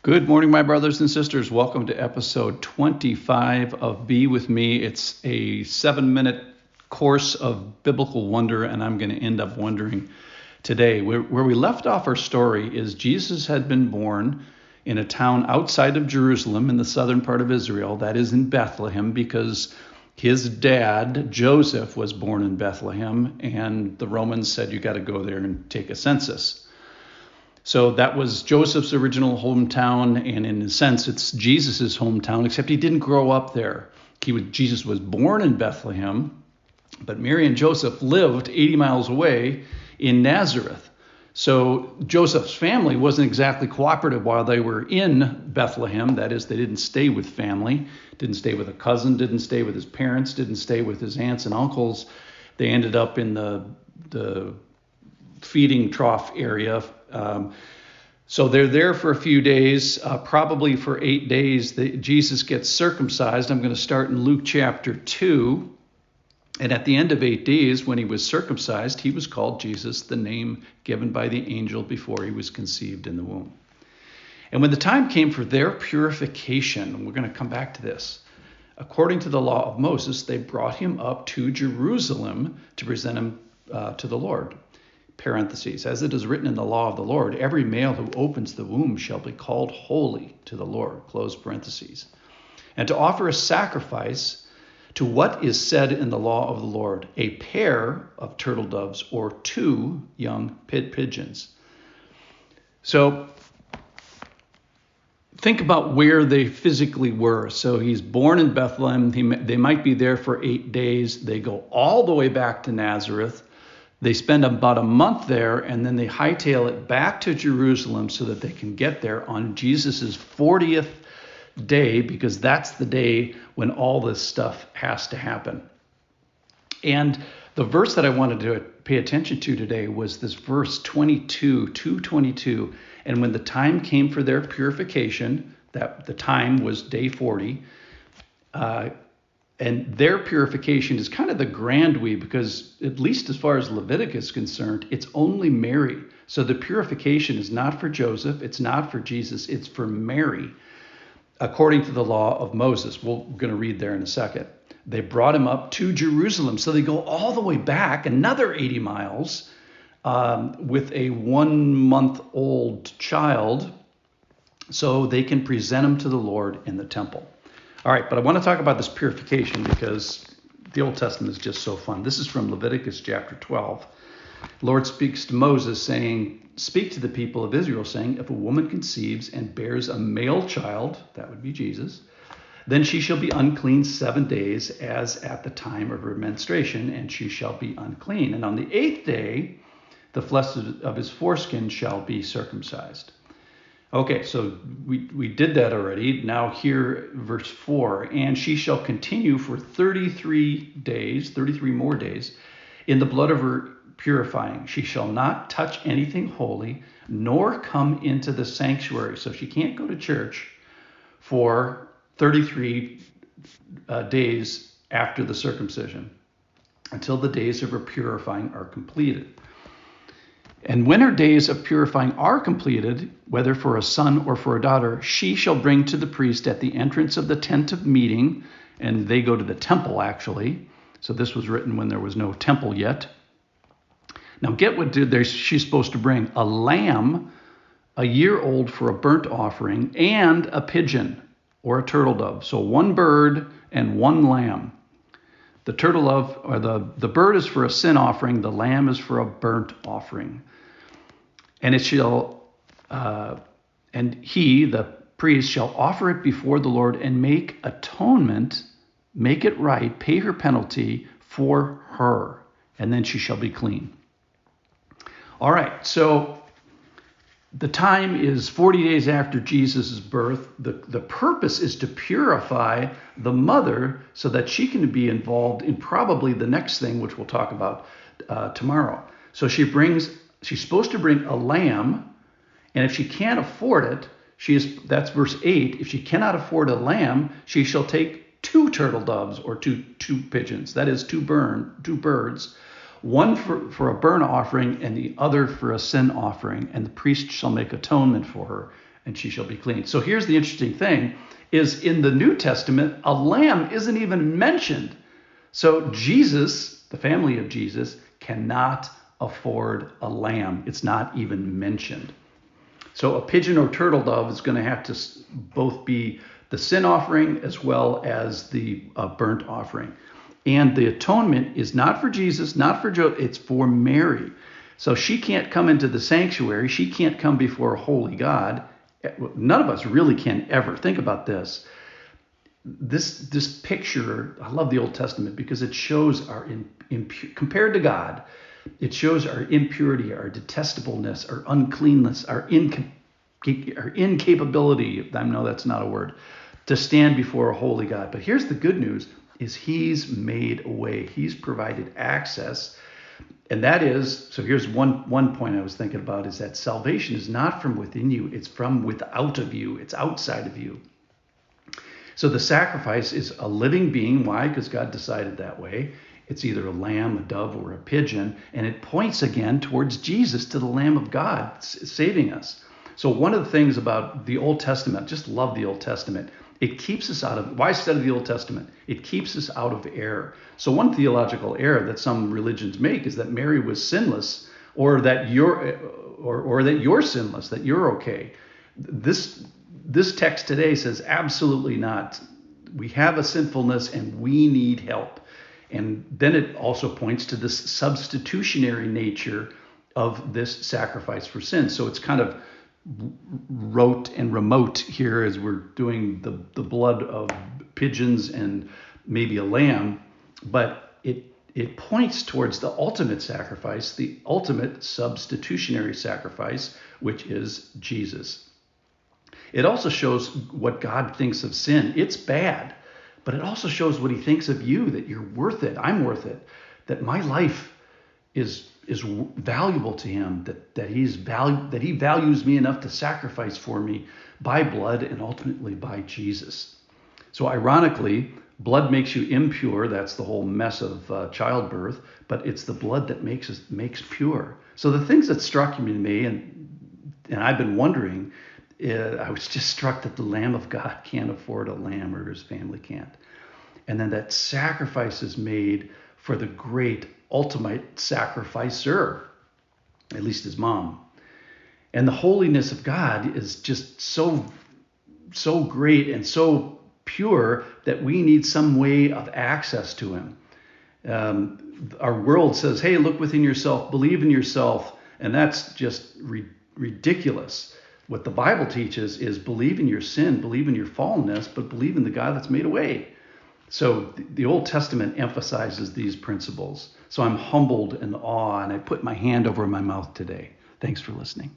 Good morning, my brothers and sisters. Welcome to episode 25 of Be With Me. It's a 7-minute course of biblical wonder, and I'm going to end up wondering today. Where we left off our story is Jesus had been born in a town outside of Jerusalem in the southern part of Israel, that is in Bethlehem, because his dad, Joseph, was born in Bethlehem, and the Romans said, you got to go there and take a census. So that was Joseph's original hometown, and in a sense, it's Jesus's hometown, except he didn't grow up there. Jesus was born in Bethlehem, but Mary and Joseph lived 80 miles away in Nazareth. So Joseph's family wasn't exactly cooperative while they were in Bethlehem. That is, they didn't stay with family, didn't stay with a cousin, didn't stay with his parents, didn't stay with his aunts and uncles. They ended up in the feeding trough area. So they're there for a few days, probably for 8 days. Jesus gets circumcised. I'm going to start in Luke chapter 2. And at the end of 8 days, when he was circumcised, he was called Jesus, the name given by the angel before he was conceived in the womb. And when the time came for their purification, and we're going to come back to this, according to the law of Moses, they brought him up to Jerusalem to present him to the Lord. Parentheses, as it is written in the law of the Lord, every male who opens the womb shall be called holy to the Lord, close parentheses. And to offer a sacrifice to what is said in the law of the Lord, a pair of turtle doves or 2 young pigeons. So think about where they physically were. So he's born in Bethlehem. They might be there for 8 days. They go all the way back to Nazareth. They spend about a month there, and then they hightail it back to Jerusalem so that they can get there on Jesus's 40th day, because that's the day when all this stuff has to happen. And the verse that I wanted to pay attention to today was this verse 2:22. And when the time came for their purification, that the time was day 40, and their purification is kind of the grand we, because at least as far as Leviticus is concerned, it's only Mary. So the purification is not for Joseph, it's not for Jesus, it's for Mary, according to the law of Moses. We're going to read there in a second. They brought him up to Jerusalem. So they go all the way back, another 80 miles, with a 1-month-old child, so they can present him to the Lord in the temple. All right, but I want to talk about this purification because the Old Testament is just so fun. This is from Leviticus chapter 12. The Lord speaks to Moses saying, speak to the people of Israel saying, if a woman conceives and bears a male child, that would be Jesus, then she shall be unclean 7 days as at the time of her menstruation, and she shall be unclean. And on the 8th day, the flesh of his foreskin shall be circumcised. Okay, so we did that already. Now here, verse 4, and she shall continue for 33 more days, in the blood of her purifying. She shall not touch anything holy, nor come into the sanctuary. So she can't go to church for 33 days after the circumcision, until the days of her purifying are completed. And when her days of purifying are completed, whether for a son or for a daughter, she shall bring to the priest at the entrance of the tent of meeting, and they go to the temple actually. So this was written when there was no temple yet. Now get what she's supposed to bring: a lamb, a year old for a burnt offering, and a pigeon or a turtle dove. So 1 bird and 1 lamb. The turtle dove, or the bird, is for a sin offering. The lamb is for a burnt offering. And it shall, and he, the priest, shall offer it before the Lord and make atonement, make it right, pay her penalty for her, and then she shall be clean. All right, so the time is 40 days after Jesus' birth. The purpose is to purify the mother so that she can be involved in probably the next thing, which we'll talk about tomorrow. So she's supposed to bring a lamb, and if she can't afford it, that's verse 8. If she cannot afford a lamb, she shall take 2 turtle doves or two pigeons. That is 2 birds, one for a burnt offering and the other for a sin offering, and the priest shall make atonement for her and she shall be clean. So here's the interesting thing, is in the New Testament, a lamb isn't even mentioned. So Jesus, the family of Jesus, cannot afford a lamb. It's not even mentioned. So a pigeon or turtle dove is going to have to both be the sin offering as well as the burnt offering. And the atonement is not for Jesus, not for Joseph, it's for Mary. So she can't come into the sanctuary. She can't come before a holy God. None of us really can ever. Think about this. This picture, I love the Old Testament because it shows our compared to God, it shows our impurity, our detestableness, our uncleanness, our incapability, I know that's not a word, to stand before a holy God. But here's the good news, is he's made a way. He's provided access. And that is, so here's one point I was thinking about, is that salvation is not from within you, it's from without of you, it's outside of you. So the sacrifice is a living being. Why? Because God decided that way. It's either a lamb, a dove, or a pigeon, and it points again towards Jesus, to the Lamb of God saving us. So one of the things about the Old Testament, just love the Old Testament, it keeps us out of, why study the Old Testament? It keeps us out of error. So one theological error that some religions make is that Mary was sinless, or that you're sinless, that you're okay. This text today says absolutely not. We have a sinfulness and we need help. And then it also points to this substitutionary nature of this sacrifice for sin. So it's kind of rote and remote here as we're doing the blood of pigeons and maybe a lamb, but it points towards the ultimate sacrifice, the ultimate substitutionary sacrifice, which is Jesus. It also shows what God thinks of sin. It's bad, but it also shows what he thinks of you, that you're worth it. I'm worth it. That my life is valuable to him, that he values me enough to sacrifice for me by blood and ultimately by Jesus. So ironically, blood makes you impure. That's the whole mess of childbirth, but it's the blood that makes pure. So the things that struck me, and I've been wondering, I was just struck that the Lamb of God can't afford a lamb, or his family can't. And then that sacrifice is made for the great ultimate sacrificer, at least his mom. And the holiness of God is just so great and so pure that we need some way of access to him. Our world says, hey, look within yourself, believe in yourself, and that's just ridiculous. What the Bible teaches is believe in your sin, believe in your fallenness, but believe in the God that's made a way. So the Old Testament emphasizes these principles. So I'm humbled in awe, and I put my hand over my mouth today. Thanks for listening.